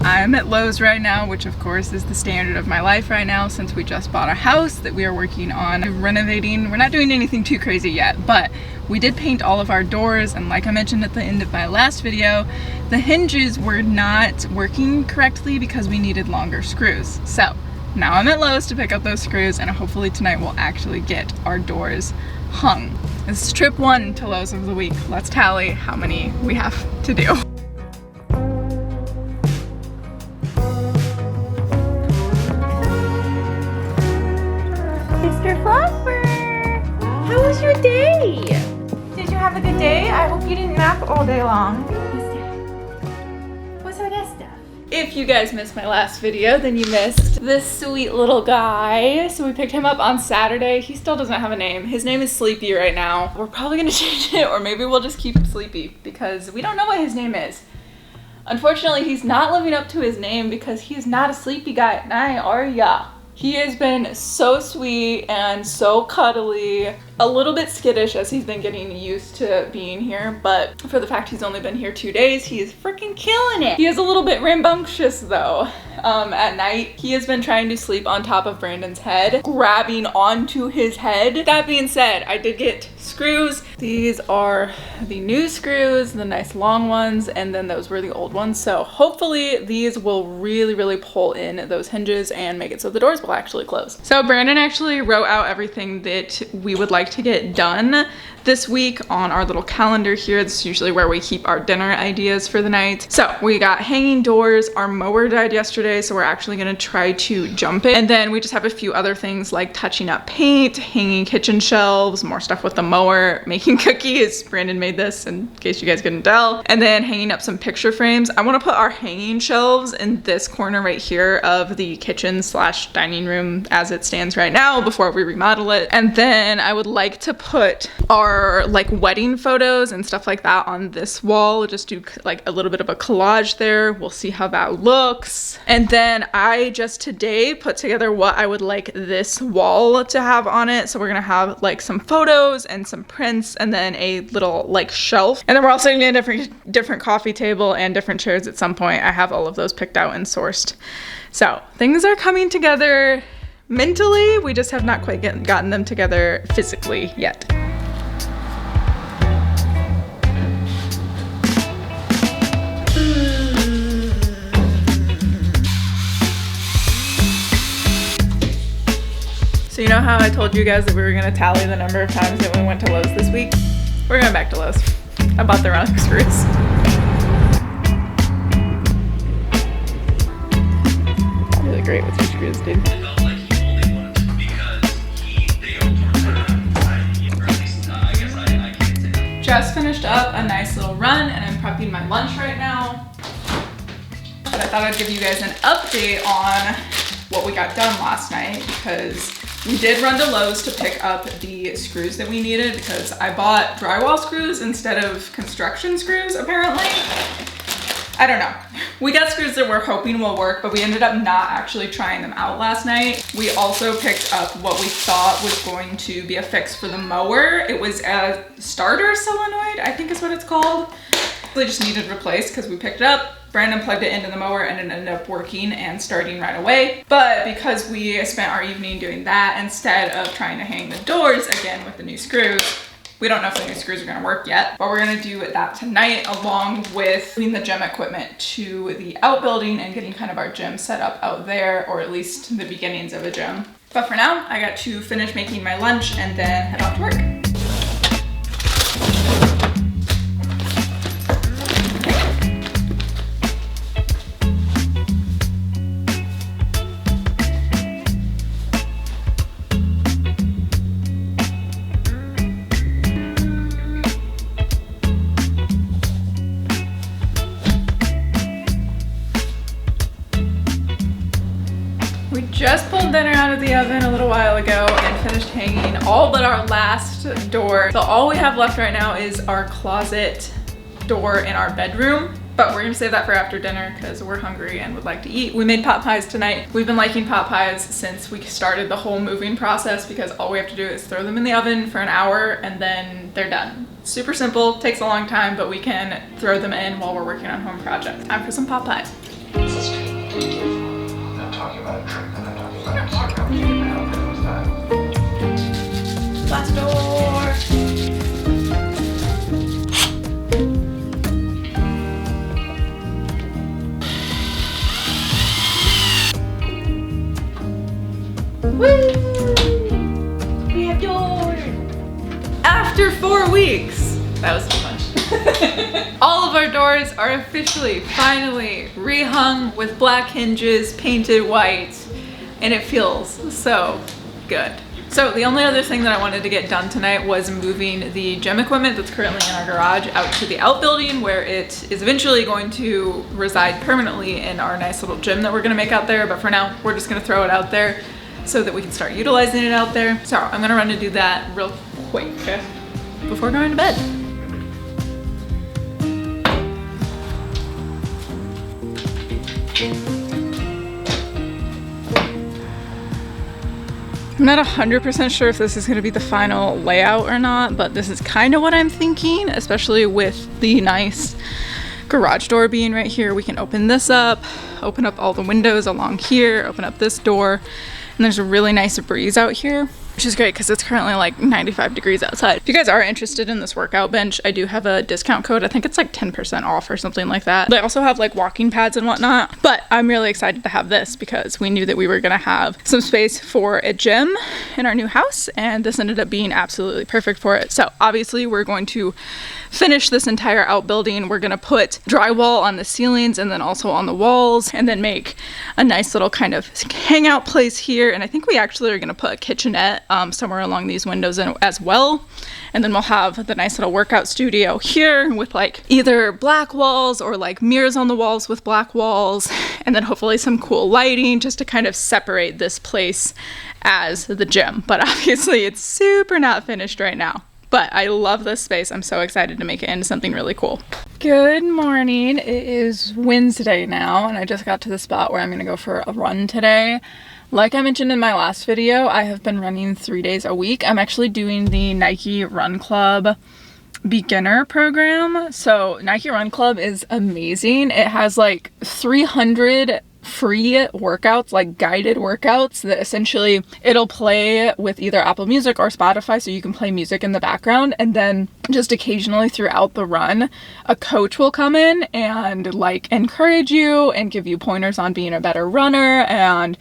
I'm at Lowe's right now, which of course is the standard of my life right now since we just bought a house that we are working on renovating. We're not doing anything too crazy yet, but we did paint all of our doors, and like I mentioned at the end of my last video, the hinges were not working correctly because we needed longer screws. So now I'm at Lowe's to pick up those screws, and hopefully tonight we'll actually get our doors hung. This is trip 1 to Lowe's of the week. Let's tally how many we have to do. Mr. Fluffer, how was your day? Did you have a good day? I hope you didn't nap all day long. What's all that stuff? If you guys missed my last video, then you missed this sweet little guy. So we picked him up on Saturday. He still doesn't have a name. His name is Sleepy right now. We're probably gonna change it, or maybe we'll just keep Sleepy because we don't know what his name is. Unfortunately, he's not living up to his name because he's not a sleepy guy at night, are ya? He has been so sweet and so cuddly, a little bit skittish as he's been getting used to being here, but for the fact he's only been here 2 days, he is freaking killing it. He is a little bit rambunctious though. At night, he has been trying to sleep on top of Brandon's head, grabbing onto his head. That being said, I did get screws. These are the new screws, the nice long ones, and then those were the old ones. So hopefully these will really pull in those hinges and make it so the doors will actually close. So Brandon actually wrote out everything that we would like to get done this week on our little calendar here. This is usually where we keep our dinner ideas for the night. So we got hanging doors. Our mower died yesterday, so we're actually gonna try to jump it. And then we just have a few other things like touching up paint, hanging kitchen shelves, more stuff with the mower, making cookies. Brandon made this in case you guys couldn't tell. And then hanging up some picture frames. I wanna put our hanging shelves in this corner right here of the kitchen / dining room as it stands right now before we remodel it. And then I would like to put our like wedding photos and stuff like that on this wall. Just do like a little bit of a collage there. We'll see how that looks. And then I just today put together what I would like this wall to have on it. So we're gonna have like some photos and some prints and then a little like shelf. And then we're also gonna get a different coffee table and different chairs at some point. I have all of those picked out and sourced. So things are coming together mentally. We just have not quite gotten them together physically yet. So you know how I told you guys that we were gonna tally the number of times that we went to Lowe's this week? We're going back to Lowe's. I bought the wrong screws. Really great with your screws, dude. Just finished up a nice little run and I'm prepping my lunch right now. But I thought I'd give you guys an update on what we got done last night because we did run to Lowe's to pick up the screws that we needed because I bought drywall screws instead of construction screws, apparently. I don't know. We got screws that we're hoping will work, but we ended up not actually trying them out last night. We also picked up what we thought was going to be a fix for the mower. It was a starter solenoid, I think is what it's called. They just needed replaced because we picked it up. Brandon plugged it into the mower and it ended up working and starting right away. But because we spent our evening doing that instead of trying to hang the doors again with the new screws, we don't know if the new screws are gonna work yet, but we're gonna do that tonight along with putting the gym equipment to the outbuilding and getting kind of our gym set up out there, or at least the beginnings of a gym. But for now, I got to finish making my lunch and then head off to work. We just pulled dinner out of the oven a little while ago and finished hanging all but our last door. So all we have left right now is our closet door in our bedroom. But we're gonna save that for after dinner because we're hungry and would like to eat. We made pot pies tonight. We've been liking pot pies since we started the whole moving process because all we have to do is throw them in the oven for an hour and then they're done. Super simple, takes a long time, but we can throw them in while we're working on home projects. Time for some pot pies. I'm not talking about a trick, I'm not talking about a cure. I'm keeping my own business style. Last door. Woo! We have doors. After 4 weeks. That was too much. All of our doors are officially, finally rehung with black hinges, painted white, and it feels so good. So the only other thing that I wanted to get done tonight was moving the gym equipment that's currently in our garage out to the outbuilding, where it is eventually going to reside permanently in our nice little gym that we're gonna make out there. But for now, we're just gonna throw it out there so that we can start utilizing it out there. So I'm gonna run and do that real quick before going to bed. I'm not 100% sure if this is going to be the final layout or not, but this is kind of what I'm thinking, especially with the nice garage door being right here. We can open this up, open up all the windows along here, open up this door, and there's a really nice breeze out here, which is great because it's currently like 95 degrees outside. If you guys are interested in this workout bench, I do have a discount code. I think it's like 10% off or something like that. They also have like walking pads and whatnot, but I'm really excited to have this because we knew that we were gonna have some space for a gym in our new house, and this ended up being absolutely perfect for it. So obviously we're going to finish this entire outbuilding. We're gonna put drywall on the ceilings and then also on the walls, and then make a nice little kind of hangout place here. And I think we actually are gonna put a kitchenette somewhere along these windows as well. And then we'll have the nice little workout studio here with like either black walls or like mirrors on the walls with black walls, and then hopefully some cool lighting just to kind of separate this place as the gym. But obviously it's super not finished right now. But I love this space. I'm so excited to make it into something really cool. Good morning. It is Wednesday now, and I just got to the spot where I'm gonna go for a run today. Like I mentioned in my last video, I have been running 3 days a week. I'm actually doing the Nike Run Club beginner program. So Nike Run Club is amazing. It has like 300 free workouts, like guided workouts that essentially it'll play with either Apple Music or Spotify, so you can play music in the background, and then just occasionally throughout the run a coach will come in and like encourage you and give you pointers on being a better runner and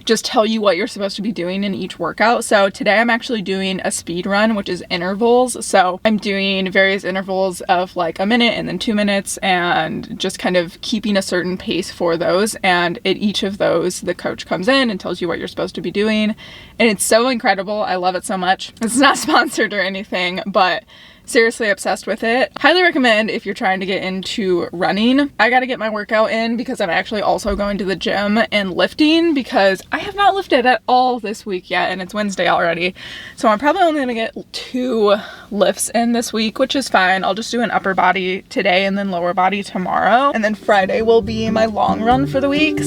just tell you what you're supposed to be doing in each workout. So today I'm actually doing a speed run, which is intervals. So I'm doing various intervals of like a minute and then 2 minutes, and just kind of keeping a certain pace for those. And at each of those, the coach comes in and tells you what you're supposed to be doing. And it's so incredible. I love it so much. It's not sponsored or anything, but seriously obsessed with it. Highly recommend if you're trying to get into running. I gotta get my workout in because I'm actually also going to the gym and lifting, because I have not lifted at all this week yet, and it's Wednesday already. So I'm probably only gonna get 2 lifts in this week, which is fine. I'll just do an upper body today and then lower body tomorrow. And then Friday will be my long run for the week.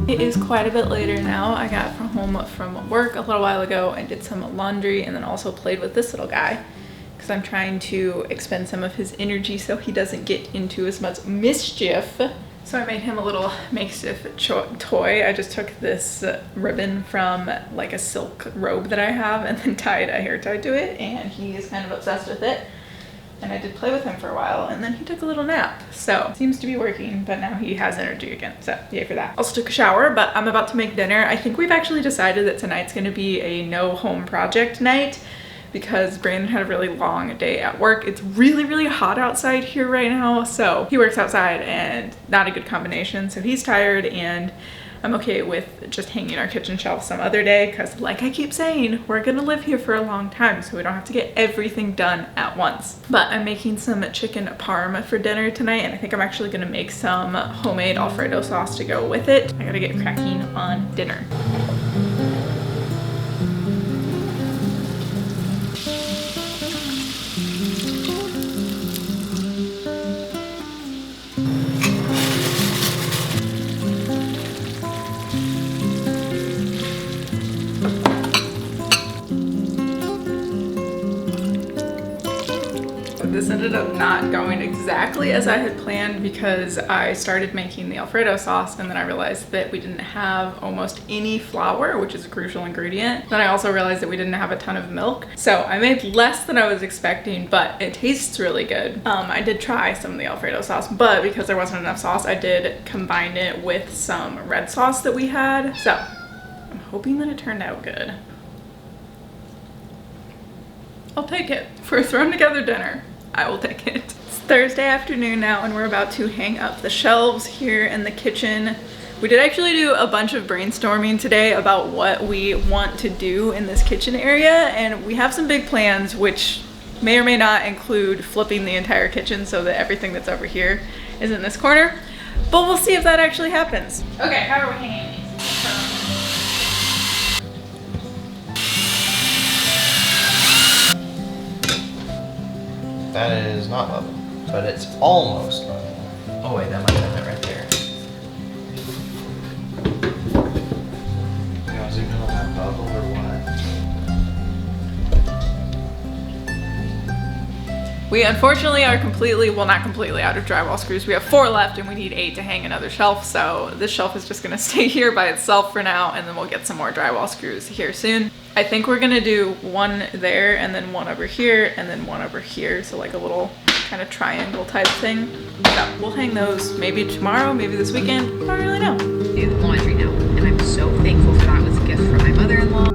It is quite a bit later now. I got home from work a little while ago and did some laundry, and then also played with this little guy because I'm trying to expend some of his energy so he doesn't get into as much mischief. So I made him a little makeshift toy. I just took this ribbon from like a silk robe that I have and then tied a hair tie to it, and he is kind of obsessed with it. And I did play with him for a while, and then he took a little nap. So seems to be working, but now he has energy again. So yay for that. Also took a shower, but I'm about to make dinner. I think we've actually decided that tonight's gonna be a no home project night because Brandon had a really long day at work. It's really, really hot outside here right now. So he works outside and not a good combination. So he's tired, and I'm okay with just hanging our kitchen shelf some other day because, like I keep saying, we're gonna live here for a long time, so we don't have to get everything done at once. But I'm making some chicken parm for dinner tonight, and I think I'm actually gonna make some homemade Alfredo sauce to go with it. I gotta get cracking on dinner. This ended up not going exactly as I had planned because I started making the Alfredo sauce and then I realized that we didn't have almost any flour, which is a crucial ingredient. Then I also realized that we didn't have a ton of milk. So I made less than I was expecting, but it tastes really good. I did try some of the Alfredo sauce, but because there wasn't enough sauce, I did combine it with some red sauce that we had. So I'm hoping that it turned out good. I'll take it. For a thrown together dinner, I will take it. It's Thursday afternoon now and we're about to hang up the shelves here in the kitchen. We did actually do a bunch of brainstorming today about what we want to do in this kitchen area, and we have some big plans which may or may not include flipping the entire kitchen so that everything that's over here is in this corner, but we'll see if that actually happens. Okay, how are we hanging these? That is not level, but it's almost level. Oh wait, that might have it right there. Yeah, is it gonna have bubble or what? We unfortunately are completely, well not completely out of drywall screws. We have 4 left and we need 8 to hang another shelf. So this shelf is just gonna stay here by itself for now, and then we'll get some more drywall screws here soon. I think we're gonna do one there and then one over here and then one over here. So like a little kind of triangle type thing. So we'll hang those maybe tomorrow, maybe this weekend. I don't really know. Do the laundry now, and I'm so thankful for that. It was a gift from my mother-in-law.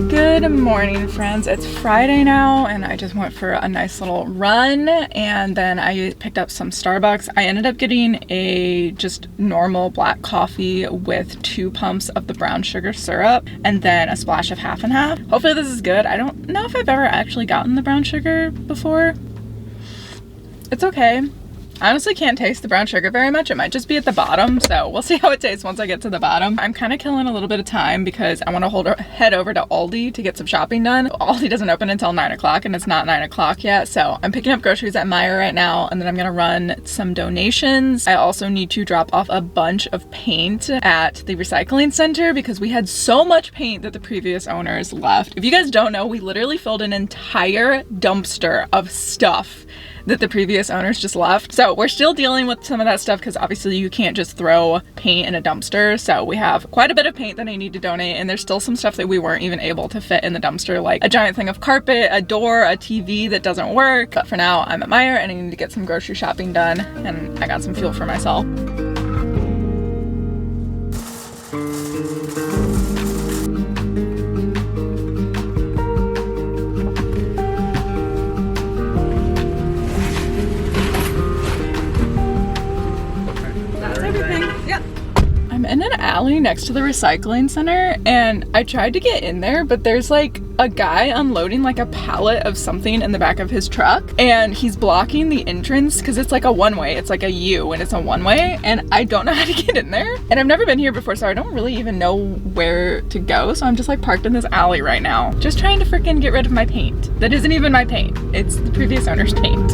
Good morning, friends. It's Friday now and I just went for a nice little run, and then I picked up some Starbucks. I ended up getting a just normal black coffee with 2 pumps of the brown sugar syrup and then a splash of half and half. Hopefully this is good. I don't know if I've ever actually gotten the brown sugar before. It's okay. I honestly can't taste the brown sugar very much. It might just be at the bottom, so we'll see how it tastes once I get to the bottom. I'm kind of killing a little bit of time because I want to head over to Aldi to get some shopping done. Aldi doesn't open until 9 o'clock and it's not 9 o'clock yet, so I'm picking up groceries at Meijer right now, and then I'm gonna run some donations. I also need to drop off a bunch of paint at the recycling center because we had so much paint that the previous owners left. If you guys don't know, we literally filled an entire dumpster of stuff that the previous owners just left. So we're still dealing with some of that stuff because obviously you can't just throw paint in a dumpster. So we have quite a bit of paint that I need to donate, and there's still some stuff that we weren't even able to fit in the dumpster, like a giant thing of carpet, a door, a TV that doesn't work. But for now, I'm at Meijer and I need to get some grocery shopping done, and I got some fuel for myself. In an alley next to the recycling center, and I tried to get in there, but there's like a guy unloading like a pallet of something in the back of his truck, and he's blocking the entrance because it's like a one-way. It's like a U and it's a one-way, and I don't know how to get in there, and I've never been here before, so I don't really even know where to go. So I'm just like parked in this alley right now, just trying to freaking get rid of my paint. That isn't even my paint. It's the previous owner's paint.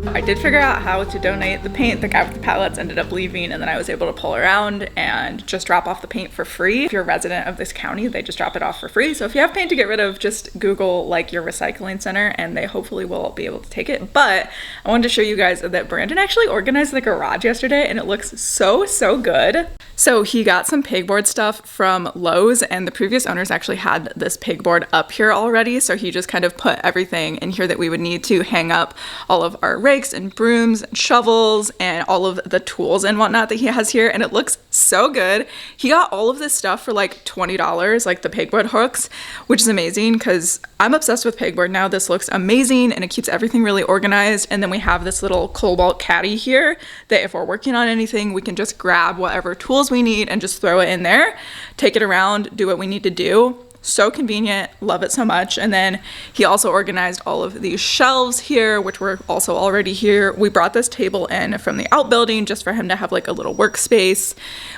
I did figure out how to donate the paint. The guy with the pallets ended up leaving, and then I was able to pull around and just drop off the paint for free. If you're a resident of this county, they just drop it off for free. So if you have paint to get rid of, just Google like your recycling center and they hopefully will be able to take it. But I wanted to show you guys that Brandon actually organized the garage yesterday and it looks so good. So he got some pegboard stuff from Lowe's, and the previous owners actually had this pegboard up here already. So he just kind of put everything in here that we would need to hang up all of our rakes and brooms and shovels and all of the tools and whatnot that he has here. And it looks so good. He got all of this stuff for like $20, like the pegboard hooks, which is amazing because I'm obsessed with pegboard now. This looks amazing and it keeps everything really organized. And then we have this little cobalt caddy here that if we're working on anything, we can just grab whatever tools we need and just throw it in there, take it around, do what we need to do. So convenient, love it so much. And then he also organized all of these shelves here, which were also already here. We brought this table in from the outbuilding just for him to have like a little workspace.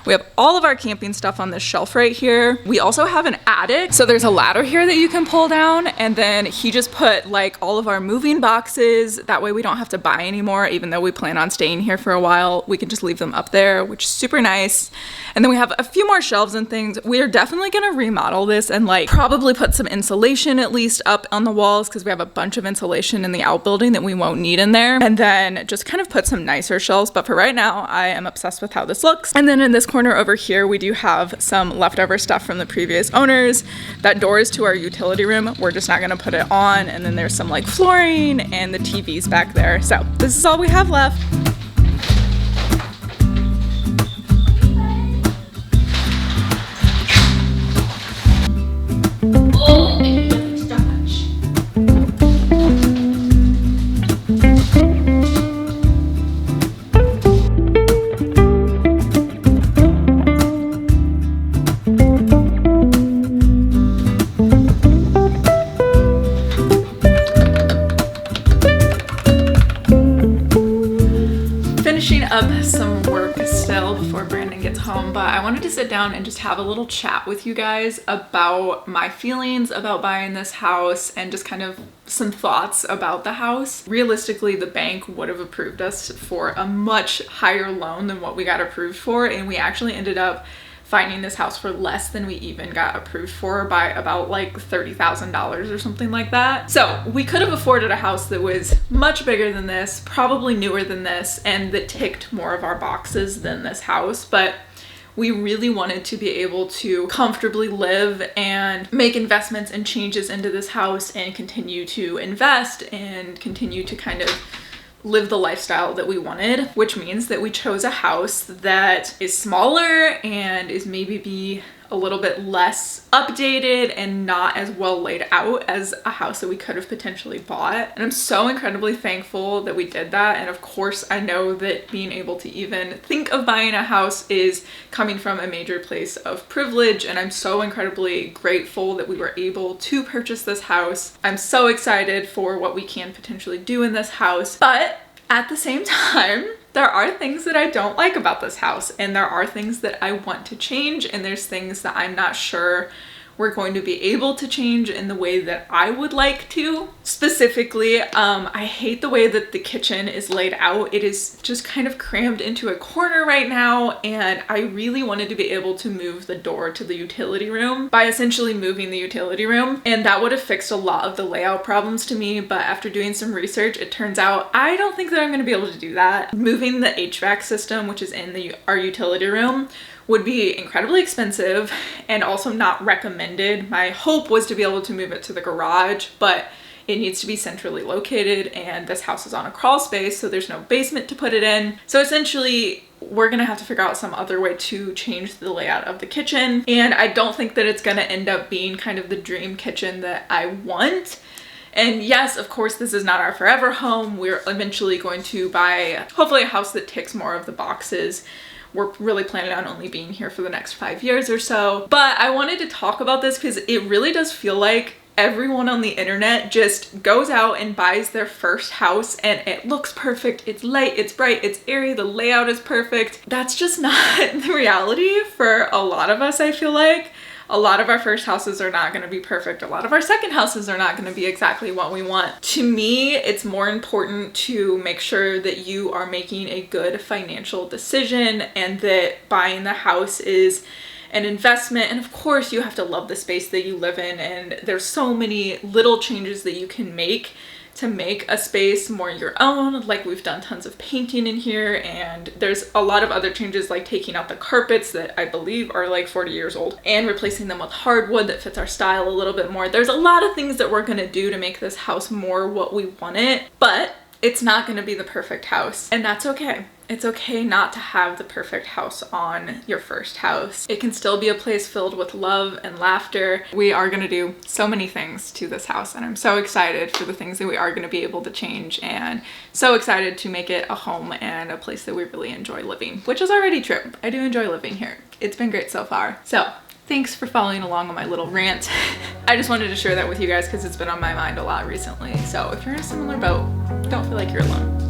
We have all of our camping stuff on this shelf right here. We also have an attic. So there's a ladder here that you can pull down, and then he just put like all of our moving boxes. That way we don't have to buy anymore, even though we plan on staying here for a while. We can just leave them up there, which is super nice. And then we have a few more shelves and things. We are definitely gonna remodel this and like probably put some insulation at least up on the walls because we have a bunch of insulation in the outbuilding that we won't need in there. And then just kind of put some nicer shelves. But for right now, I am obsessed with how this looks. And then in this corner over here, we do have some leftover stuff from the previous owners. That door is to our utility room. We're just not gonna put it on. And then there's some like flooring and the TVs back there. So this is all we have left. Finishing up some work still before Brandon gets home, but I wanted to sit down and just have a little chat with you guys about my feelings about buying this house and just kind of some thoughts about the house. Realistically, the bank would have approved us for a much higher loan than what we got approved for, and we actually ended up finding this house for less than we even got approved for by about like $30,000 or something like that. So we could have afforded a house that was much bigger than this, probably newer than this, and that ticked more of our boxes than this house. But we really wanted to be able to comfortably live and make investments and changes into this house and continue to invest and continue to kind of live the lifestyle that we wanted, which means that we chose a house that is smaller and is maybe a little bit less updated and not as well laid out as a house that we could have potentially bought. And I'm so incredibly thankful that we did that. And of course, I know that being able to even think of buying a house is coming from a major place of privilege. And I'm so incredibly grateful that we were able to purchase this house. I'm so excited for what we can potentially do in this house. But at the same time, there are things that I don't like about this house, and there are things that I want to change, and there's things that I'm not sure we're going to be able to change in the way that I would like to. Specifically, I hate the way that the kitchen is laid out. It is just kind of crammed into a corner right now, and I really wanted to be able to move the door to the utility room by essentially moving the utility room, and that would have fixed a lot of the layout problems to me. But after doing some research, it turns out I don't think that I'm going to be able to do that. Moving the HVAC system, which is in our utility room, would be incredibly expensive and also not recommended. My hope was to be able to move it to the garage, but it needs to be centrally located, and this house is on a crawl space, so there's no basement to put it in. So essentially, we're gonna have to figure out some other way to change the layout of the kitchen, and I don't think that it's gonna end up being kind of the dream kitchen that I want. And yes, of course, this is not our forever home. We're eventually going to buy, hopefully, a house that ticks more of the boxes. We're really planning on only being here for the next 5 years or so. But I wanted to talk about this because it really does feel like everyone on the internet just goes out and buys their first house and it looks perfect. It's light, it's bright, it's airy, the layout is perfect. That's just not the reality for a lot of us, I feel like. A lot of our first houses are not going to be perfect. A lot of our second houses are not going to be exactly what we want. To me, it's more important to make sure that you are making a good financial decision and that buying the house is an investment. And of course, you have to love the space that you live in, and there's so many little changes that you can make to make a space more your own. Like we've done tons of painting in here, and there's a lot of other changes like taking out the carpets that I believe are like 40 years old and replacing them with hardwood that fits our style a little bit more. There's a lot of things that we're gonna do to make this house more what we want it, but it's not gonna be the perfect house, and that's okay. It's okay not to have the perfect house on your first house. It can still be a place filled with love and laughter. We are gonna do so many things to this house, and I'm so excited for the things that we are gonna be able to change, and so excited to make it a home and a place that we really enjoy living, which is already true. I do enjoy living here. It's been great so far. So thanks for following along on my little rant. I just wanted to share that with you guys because it's been on my mind a lot recently. So if you're in a similar boat, don't feel like you're alone.